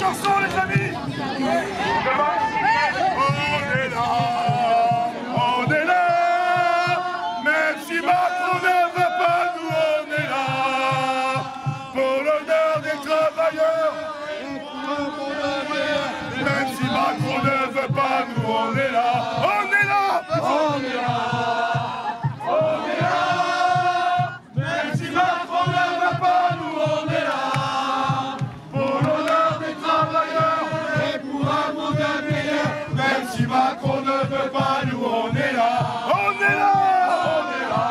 chanson, les amis. On est là, même si Macron ne veut pas, nous on est là, pour l'honneur des travailleurs. Même si Macron ne veut pas, nous on est là, on est là, on est là, on est là. Même si Macron ne veut pas, nous on est là, pour l'honneur des travailleurs et pour un monde meilleur. Même si Macron ne veut pas, nous on est là, on est là, on est là,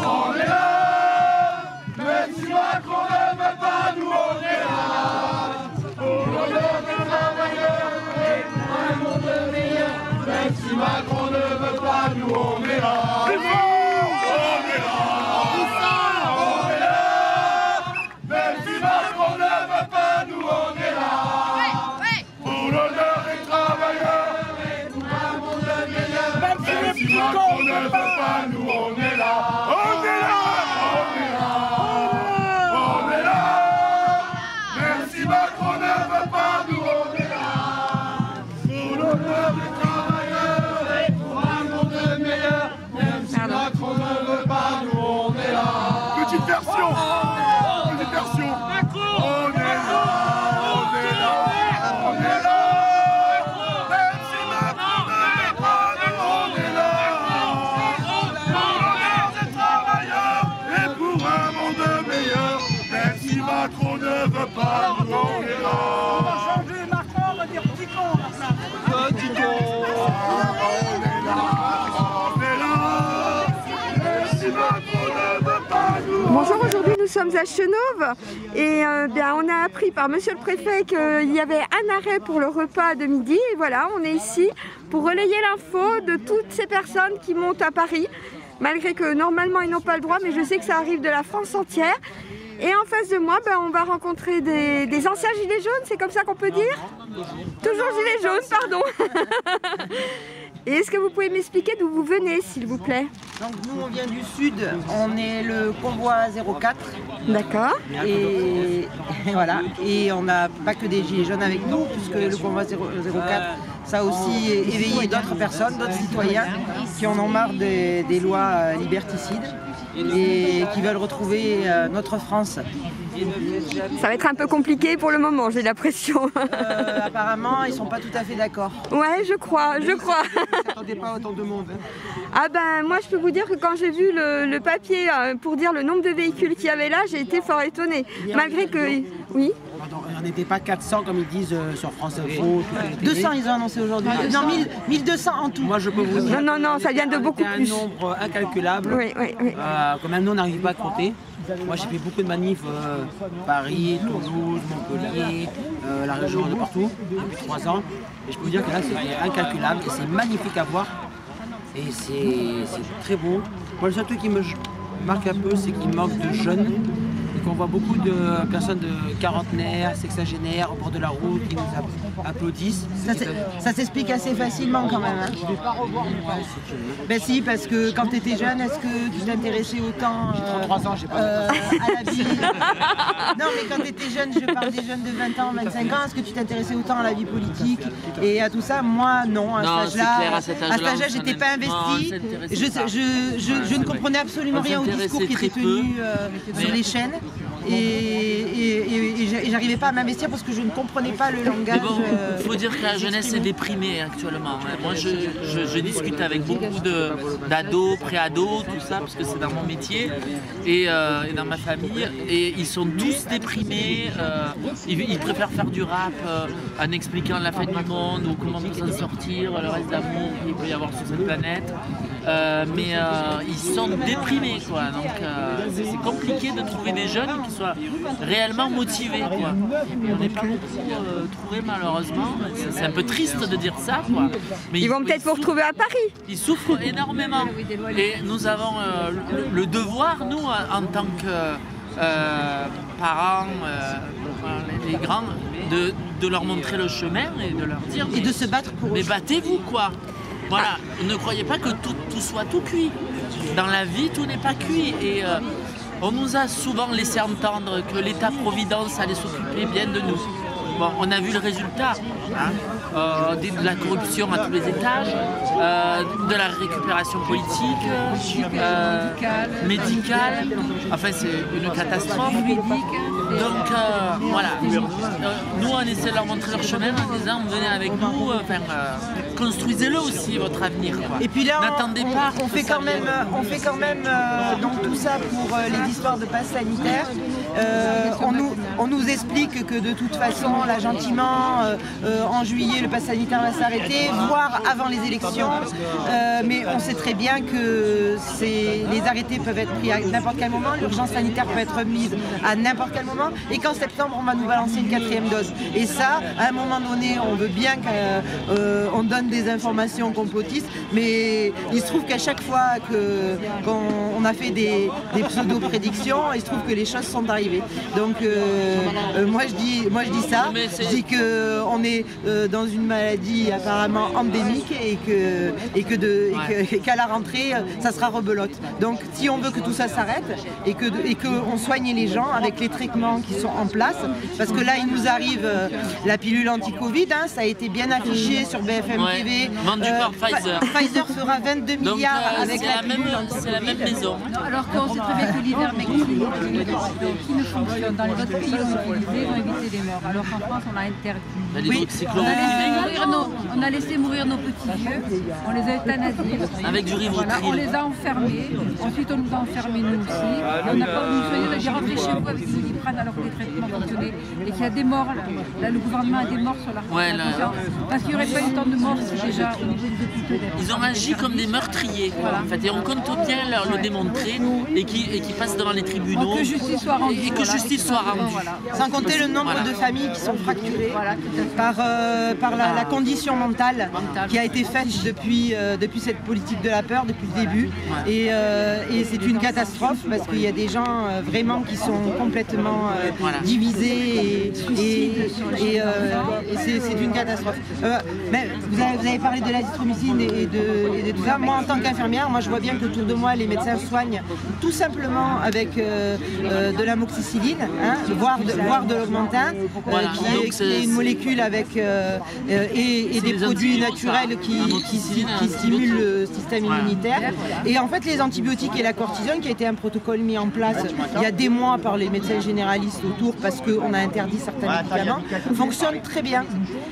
on est là. Même si Macron ne veut pas, nous on est là, pour l'honneur des travailleurs et pour un monde meilleur. Même si Macron ne veut pas, nous on est là. On est là, on est là. Même si Macron ne veut pas, nous on est là. Pour l'honneur des travailleurs et pour un monde meilleur. Même si Macron ne veut pas, nous on est là. On est là, on est là, on est là. Même si Macron ne veut pas, nous on est là. Pour l'honneur des travailleurs et pour un monde meilleur. Même si Macron ne veut pas, nous on est là. Petite version, petite version. On est là, on est là, on est là. Même si Macron ne veut pas, nous on est là. Pour l'honneur des travailleurs et pour un monde meilleur. Même si Macron ne veut pas, nous on est là. On va changer Macron, on va dire petit con. Petit con. On est là, on est là. Même si Macron ne veut pas, nous on est là. Bonjour, aujourd'hui nous sommes à Chenôve et bien, on a appris par monsieur le préfet qu'il y avait un arrêt pour le repas de midi et voilà, on est ici pour relayer l'info de toutes ces personnes qui montent à Paris, malgré que normalement ils n'ont pas le droit, mais je sais que ça arrive de la France entière. Et en face de moi, on va rencontrer des anciens gilets jaunes, c'est comme ça qu'on peut dire? Toujours gilets jaunes, pardon. Et est-ce que vous pouvez m'expliquer d'où vous venez, s'il vous plaît? Donc nous on vient du sud, on est le convoi 04. D'accord. Et voilà, et on n'a pas que des gilets jaunes avec nous, puisque le convoi 04, ça a aussi éveillé d'autres personnes, d'autres citoyens qui en ont marre des lois liberticides et qui veulent retrouver notre France. Ça va être un peu compliqué pour le moment, j'ai l'impression. Apparemment, ils sont pas tout à fait d'accord. Ouais, je crois. Ils ne s'attendaient pas à autant de monde. Ah ben, moi je peux vous dire que quand j'ai vu le papier pour dire le nombre de véhicules qu'il y avait là, j'ai été fort étonnée. Malgré que... Oui. On n'était pas 400 comme ils disent sur France Info. 200 ils ont annoncé aujourd'hui. Non, 1200 en tout. Moi je peux vous dire. Non, ça vient de beaucoup plus. Un nombre incalculable. Oui. Quand même nous on n'arrive pas à compter. Moi j'ai fait beaucoup de manifs, Paris, Toulouse, Montpellier, la région de partout, depuis 3 ans. Et je peux vous dire que là c'est incalculable et c'est magnifique à voir. Et c'est très beau. Moi le seul truc qui me marque un peu, c'est qu'il manque de jeunes. Et qu'on voit beaucoup de personnes de quarantenaires, sexagénaires au bord de la route qui nous applaudissent. Ça s'explique assez facilement quand même. Hein. Ben si, parce que quand tu étais jeune, est-ce que tu t'intéressais autant J'ai 33 ans, j'ai pas à la vie? Non, mais quand tu étais jeune, je parle des jeunes de 20 ans, 25 ans, est-ce que tu t'intéressais autant à la vie politique et à tout ça? Moi, non. À cet âge-là, j'étais pas investie. Je ne comprenais absolument rien au discours qui était tenu sur les chaînes. Et j'arrivais pas à m'investir parce que je ne comprenais pas le langage. Mais bon, il faut dire que la jeunesse est déprimée actuellement. Moi, je discute avec beaucoup d'ados, pré-ados, tout ça, parce que c'est dans mon métier et dans ma famille. Et ils sont tous déprimés. Ils préfèrent faire du rap en expliquant la fin du monde ou comment on peut s'en sortir, le reste d'amour qu'il peut y avoir sur cette planète. Mais ils sont déprimés, quoi. Donc c'est compliqué de trouver des jeunes qui soient réellement motivés, quoi. On n'est pas beaucoup trouvés malheureusement. C'est un peu triste de dire ça, quoi. Mais ils vont peut-être vous retrouver à Paris. Ils souffrent énormément. Et nous avons le devoir, nous, en tant que parents, les grands, de leur montrer le chemin et de leur dire... Et de se battre pour eux. Mais battez-vous, quoi. Voilà, ne croyez pas que tout soit tout cuit. Dans la vie, tout n'est pas cuit. Et on nous a souvent laissé entendre que l'État-providence allait s'occuper bien de nous. bon, on a vu le résultat hein, de la corruption à tous les étages, de la récupération politique, médicale. Enfin, c'est une catastrophe. Donc voilà, nous on essaie de leur montrer leur chemin en disant venez avec nous, construisez-le aussi votre avenir. Quoi. Et puis là, n'attendez pas. On fait quand même donc tout ça pour les histoires de passe sanitaire. On nous explique que de toute façon, là gentiment, en juillet, le pass sanitaire va s'arrêter, voire avant les élections. Mais on sait très bien que les arrêtés peuvent être pris à n'importe quel moment, l'urgence sanitaire peut être mise à n'importe quel moment, et qu'en septembre, on va nous balancer une 4e dose. Et ça, à un moment donné, on veut bien qu'on donne des informations complotistes, mais il se trouve qu'à chaque fois qu'on a fait des pseudo-prédictions, il se trouve que les choses sont arrivées. Donc moi je dis ça, je dis qu'on est dans une maladie apparemment endémique et qu'à la rentrée ça sera rebelote. Donc si on veut que tout ça s'arrête et qu'on soigne les gens avec les traitements qui sont en place, parce que là il nous arrive la pilule anti-Covid, hein, ça a été bien affiché sur BFM TV. Vendu par Pfizer. Pfizer fera 22 milliards avec la pilule anti-Covid. C'est la même maison. Alors qu'on sait très bien que l'ivermectine qui ne fonctionne dans les autres pays vont éviter les morts. Alors qu'en France on a interdit. Oui. On a laissé mourir nos petits vieux, on les a euthanasiés. Avec du Rivotril. On les a enfermés, ensuite on nous a enfermés nous aussi. On n'a pas voulu soigner, j'ai rentré chez vous avec du Doliprane alors que les traitements fonctionnaient. Et qu'il y a des morts, là le gouvernement a des morts sur la parce qu'il n'y aurait pas eu tant de morts si déjà au niveau des hôpitaux. Ils ont agi comme des meurtriers, voilà. En fait, et on compte bien leur le démontrer et qui passent devant les tribunaux. Que justice soit rendue. Et que justice soit rendue. Voilà. Sans compter le nombre de familles qui sont fracturées par la condition mentale qui a été faite depuis cette politique de la peur, depuis le début. Et c'est une catastrophe parce qu'il y a des gens vraiment qui sont complètement divisés et c'est une catastrophe. Mais vous avez parlé de l'azithromycine et de tout ça. Moi en tant qu'infirmière, moi je vois bien que autour de moi les médecins soignent tout simplement avec de l'amoxicilline, hein, voire de l'augmentin, qui est une molécule avec et des produits naturels qui stimulent le système immunitaire. Et en fait les antibiotiques et la cortisone, qui a été un protocole mis en place il y a des mois par les médecins généralistes autour parce qu'on a interdit certains médicaments, fonctionnent très bien.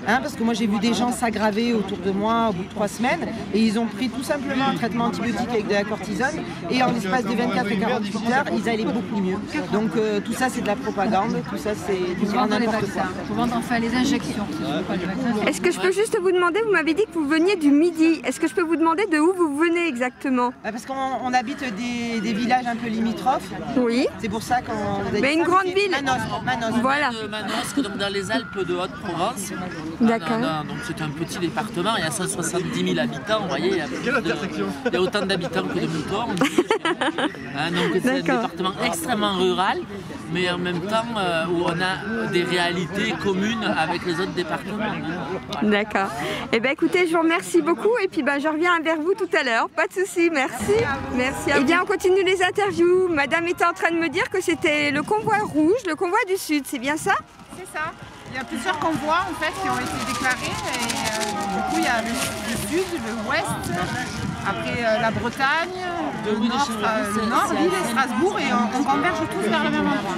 Hein, parce que moi j'ai vu des gens s'aggraver autour de moi au bout de 3 semaines et ils ont pris tout simplement un traitement antibiotique avec de la cortisone et en l'espace de 24 et 48 heures ils allaient beaucoup mieux. Donc tout ça c'est de la propagande, tout ça c'est du grand n'importe quoi. Pour vendre enfin les injections. Est-ce que je peux juste vous demander, vous m'avez dit que vous veniez du Midi, est-ce que je peux vous demander de où vous venez exactement? Parce qu'on habite des villages un peu limitrophes. Oui. C'est pour ça qu'on... Mais une grande ville. Manosque. Voilà. Manosque, donc dans les Alpes de Haute-Provence. D'accord. Donc c'est un petit département, il y a 170 000 habitants, vous voyez, il y a autant d'habitants que de moutons. Donc c'est un département extrêmement rural, mais en même temps où on a des réalités communes avec les autres départements. D'accord. Eh bien écoutez, je vous remercie beaucoup et puis je reviens vers vous tout à l'heure. Pas de souci, merci. Merci à vous. Eh bien on continue les interviews. Madame était en train de me dire que c'était le convoi rouge, le convoi du Sud, c'est bien ça? C'est ça. Il y a plusieurs convois en fait qui ont été déclarés et du coup il y a le Sud, le Ouest, après la Bretagne, le Nord, Lille et Strasbourg et on converge tous vers le même endroit.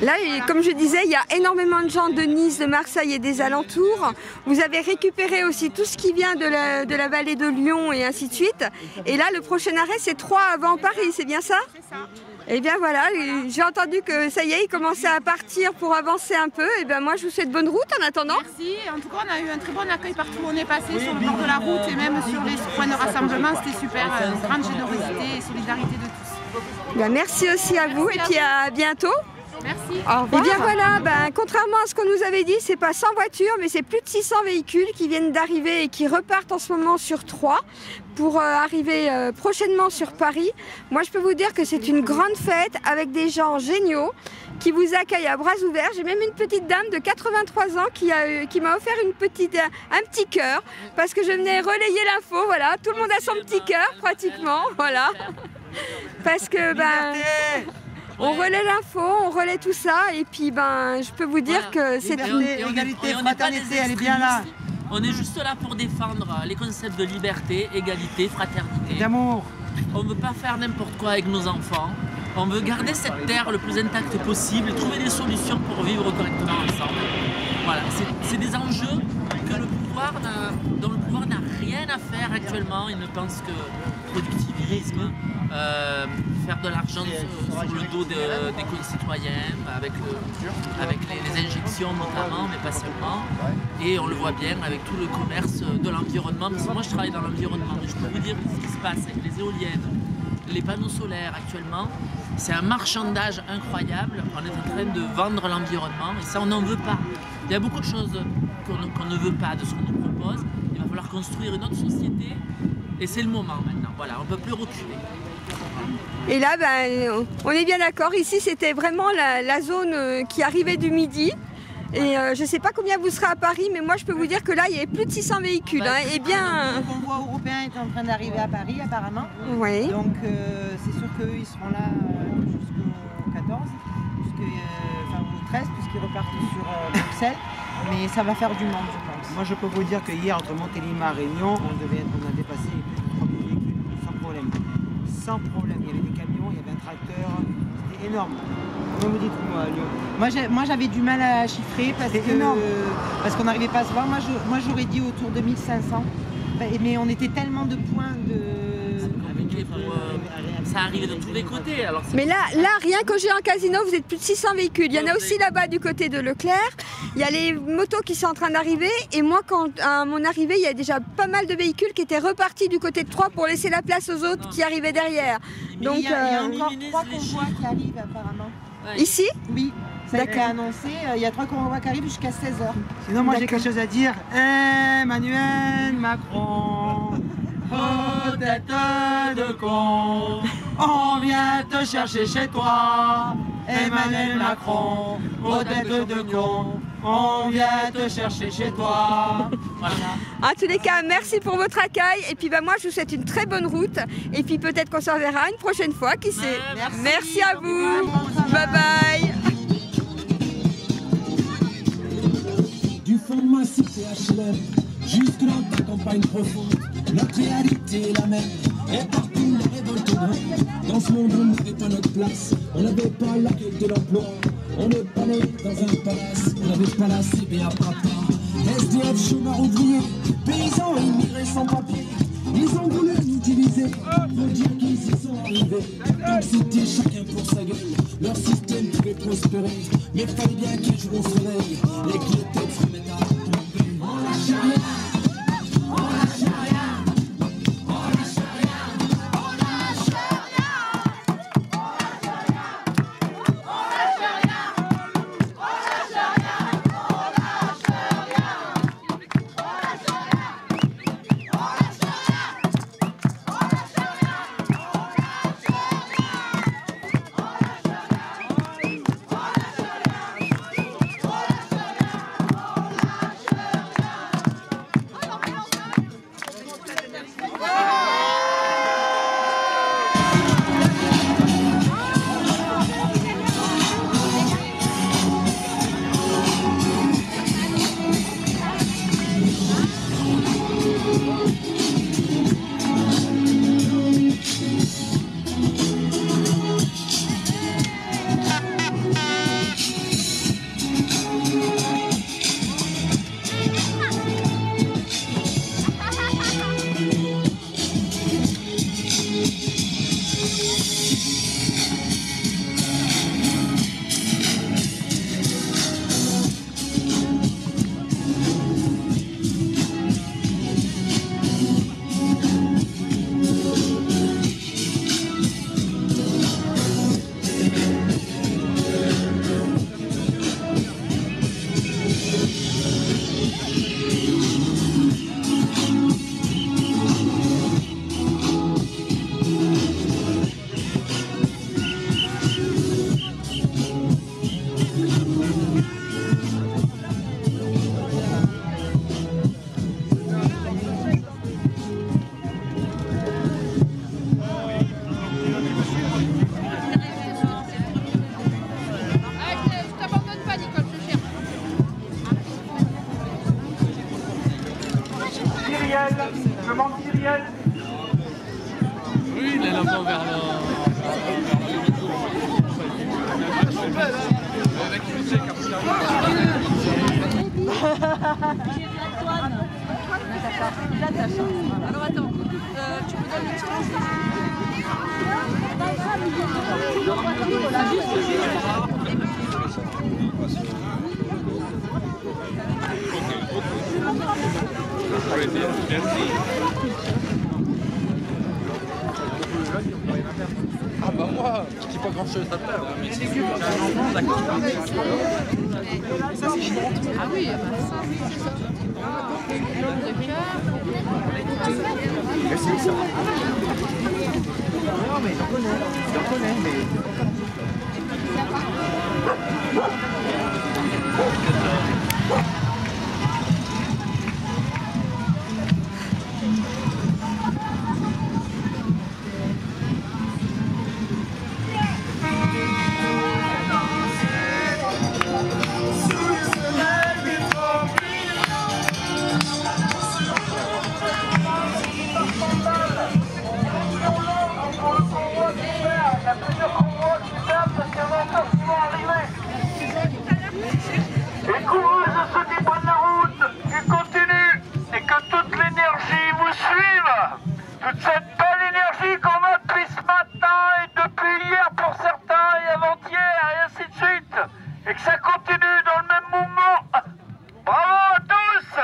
Là, comme je disais, il y a énormément de gens de Nice, de Marseille et des alentours. Vous avez récupéré aussi tout ce qui vient de la vallée de Lyon et ainsi de suite. Et là, le prochain arrêt, c'est 3 avant Paris, c'est bien ça? C'est ça. Et bien voilà, j'ai entendu que ça y est, ils commençaient à partir pour avancer un peu. Et bien moi, je vous souhaite bonne route en attendant. Merci. En tout cas, on a eu un très bon accueil partout où on est passé, sur le bord de la route et même sur les points de rassemblement. C'était super, grande générosité et solidarité de tous. Bien, merci aussi à vous et puis à bientôt. Merci. Au revoir. Et bien voilà, contrairement à ce qu'on nous avait dit, c'est pas 100 voitures, mais c'est plus de 600 véhicules qui viennent d'arriver et qui repartent en ce moment sur 3 pour arriver prochainement sur Paris. Moi, je peux vous dire que c'est une grande fête avec des gens géniaux qui vous accueillent à bras ouverts. J'ai même une petite dame de 83 ans qui m'a offert un petit cœur parce que je venais relayer l'info. Voilà, tout le monde a son petit cœur pratiquement. Voilà. Parce que On relaie l'info, on relaie tout ça, et puis ben, je peux vous dire que c'est l'égalité, fraternité, elle est bien là. On est juste là pour défendre les concepts de liberté, égalité, fraternité. D'amour. On ne veut pas faire n'importe quoi avec nos enfants. On veut garder cette terre le plus intacte possible, trouver des solutions pour vivre correctement ensemble. Voilà, c'est des enjeux que dont le pouvoir n'a rien à faire actuellement. Il ne pense que productivisme, faire de l'argent sur le dos des concitoyens, avec les injections notamment, mais pas seulement. Et on le voit bien avec tout le commerce de l'environnement. Parce que moi je travaille dans l'environnement et je peux vous dire ce qui se passe avec les éoliennes, les panneaux solaires actuellement. C'est un marchandage incroyable. On est en train de vendre l'environnement et ça on n'en veut pas. Il y a beaucoup de choses qu'on ne veut pas de ce qu'on nous propose. Il va falloir construire une autre société et c'est le moment maintenant. Voilà, on ne peut plus reculer. Et là, ben, on est bien d'accord. Ici, c'était vraiment la zone qui arrivait du Midi. Et je ne sais pas combien vous serez à Paris, mais moi je peux vous dire que là il y avait plus de 600 véhicules. Et bien. Le convoi européen est en train d'arriver à Paris apparemment. Oui. Donc c'est sûr qu'eux ils seront là jusqu'au 14, au 13, puisqu'ils repartent sur Bruxelles. Mais ça va faire du monde, je pense. Moi je peux vous dire que hier entre Montélimar et Réunion, on a dépassé plus de 30 véhicules sans problème. Sans problème. Il y avait des camions, il y avait un tracteur, c'était énorme. Comment vous dites moi, Lyon? Moi j'avais du mal à chiffrer parce qu'on n'arrivait pas à se voir. Moi j'aurais dit autour de 1500. Mais on était tellement de points de. Ça arrivait de tous les côtés. Alors mais là, rien qu'au Géant Casino, vous êtes plus de 600 véhicules. Il y en a aussi là-bas du côté de Leclerc. Il y a les motos qui sont en train d'arriver. Et moi, à mon arrivée, il y a déjà pas mal de véhicules qui étaient repartis du côté de Troyes pour laisser la place aux autres qui arrivaient derrière. Donc, il y a encore 3 convois qui arrivent apparemment. Ouais. Ici? Oui. Ça a été annoncé, il y a 3 convois qui arrivent jusqu'à 16h. Sinon, moi j'ai quelque chose à dire. Emmanuel Macron, oh tête de con, on vient te chercher chez toi. Emmanuel Macron, oh tête de con, on vient te chercher chez toi. Voilà. En tous les cas, merci pour votre accueil. Et puis moi, je vous souhaite une très bonne route. Et puis peut-être qu'on se reverra une prochaine fois, qui sait. Merci à vous. Bye bye. Du fond de ma cité HLM, jusque dans ta campagne profonde, notre réalité est la même, et partout la révolte gronde. Dans ce monde on n'avait pas notre place, on n'avait pas la gueule de l'emploi, on n'est pas né dans un palace, on n'avait pas la CBA papa. SDF, chômeurs ouvriers, paysans immigrés sans papier, ils ont voulu nous diviser, pour dire qu'ils y sont arrivés. Donc c'était chacun pour sa gueule, leur système pouvait prospérer, mais fallait bien qu'un jour on se réveille, et que les têtes se remettent à tomber. On lâche rien, on lâche rien, on lâche rien, on lâche rien, on lâche rien, on lâche rien, on lâche rien, on lâche rien, on lâche rien, on lâche rien, on lâche Alors attends, tu me donnes le silence. Ah bah moi, je dis pas grand chose à faire, mais c'est sûr, j'ai un enfant, d'accord. Ça c'est chiant. Ah oui, ça oui. L'homme de cœur. Merci ça. Non mais j'en connais, mais... Les coureuses de ceux qui prennent la route, qui continuent et que toute l'énergie vous suive. Toute cette belle énergie qu'on a depuis ce matin et depuis hier pour certains et avant-hier et ainsi de suite. Et que ça continue dans le même mouvement. Bravo à tous!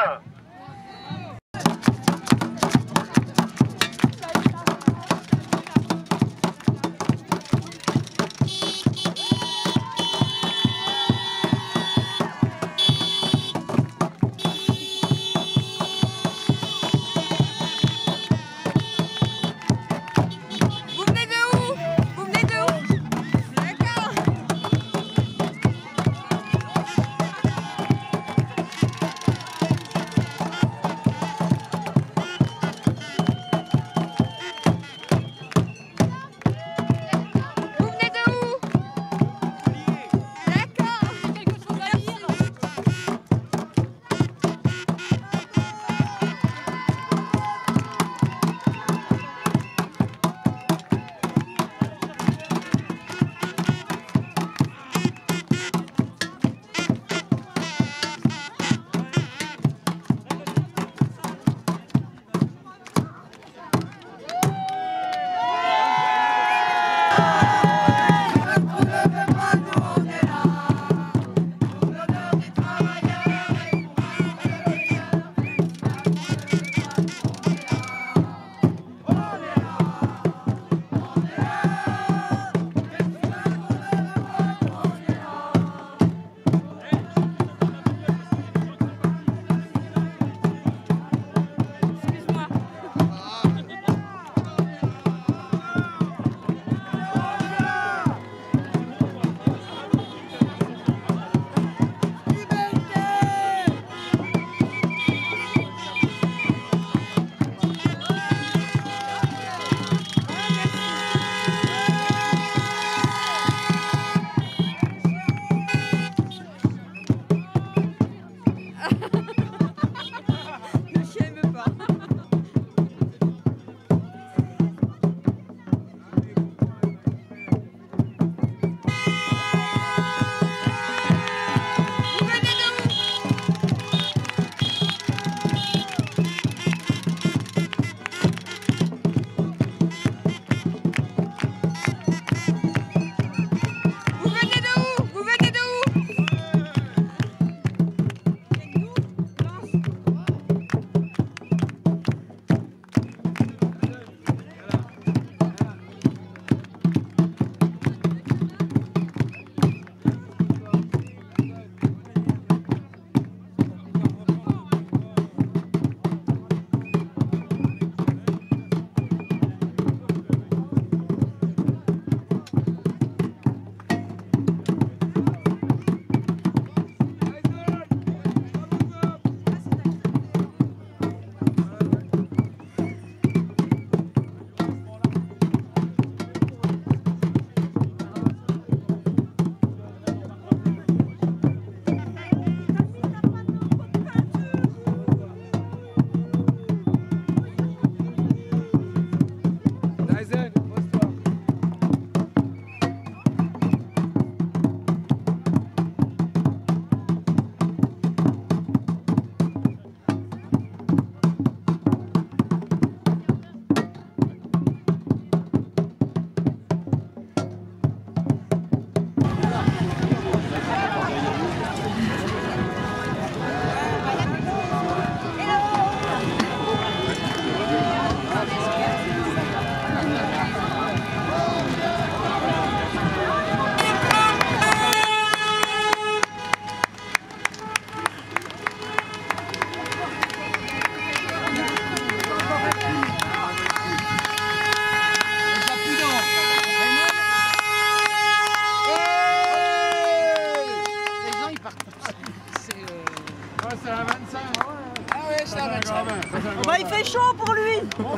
fait chaud pour lui. Moi,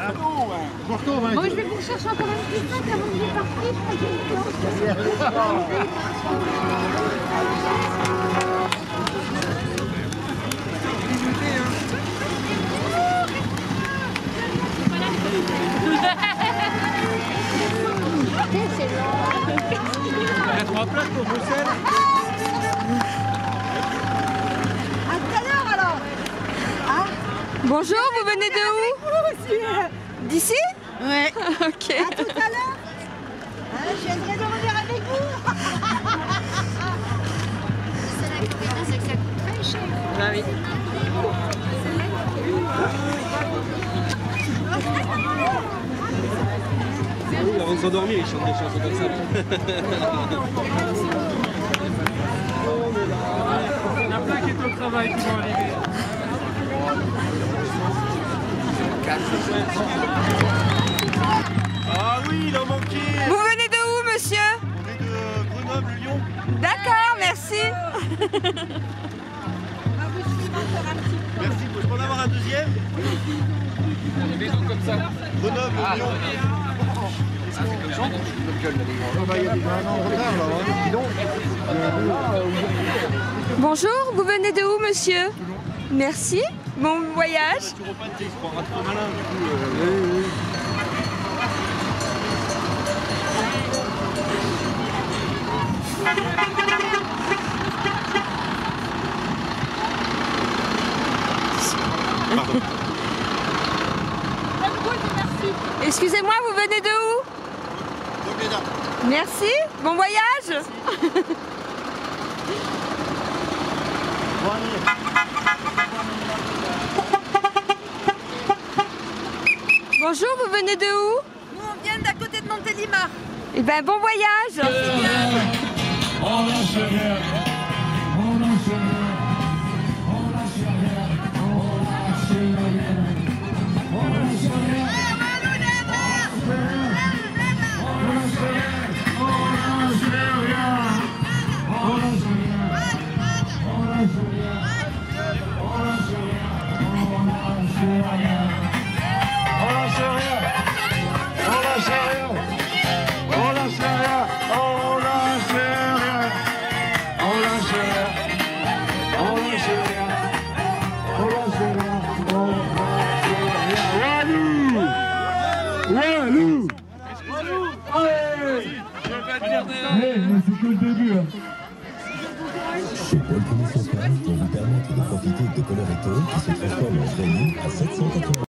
je vais vous chercher encore un petit sac avant que je parte. Il y a 3 places pour Bruxelles. À tout à l'heure alors. Bonjour, vous venez de où? D'ici? Ouais. Ok. À tout à l'heure. Je viendrai de revenir avec vous. C'est la différence, c'est que ça coûte très cher. Ah oui. Avant de s'endormir, ils chantent des chansons comme ça. Il y en a plein qui est au travail qui vont arriver. Ah oui, il en manquait. Vous venez de où, monsieur? On est de Grenoble, Lyon. D'accord, merci. Merci, je peux en avoir un deuxième? Des maisons comme ça. Grenoble, Lyon. Bonjour, vous venez de où, monsieur? Merci, bon voyage. Excusez-moi, vous venez de où? Merci, bon voyage. Bonjour, vous venez de où? Nous on vient d'à côté de Montélimar. Eh ben bon voyage. On lâche rien, on lâche rien, on lâche rien, on lâche rien, on lâche rien. C'est que le début. Chez Paul Commission pour vous permettre de profiter de Coloretto qui se transforme en vraie nuit à 780 €.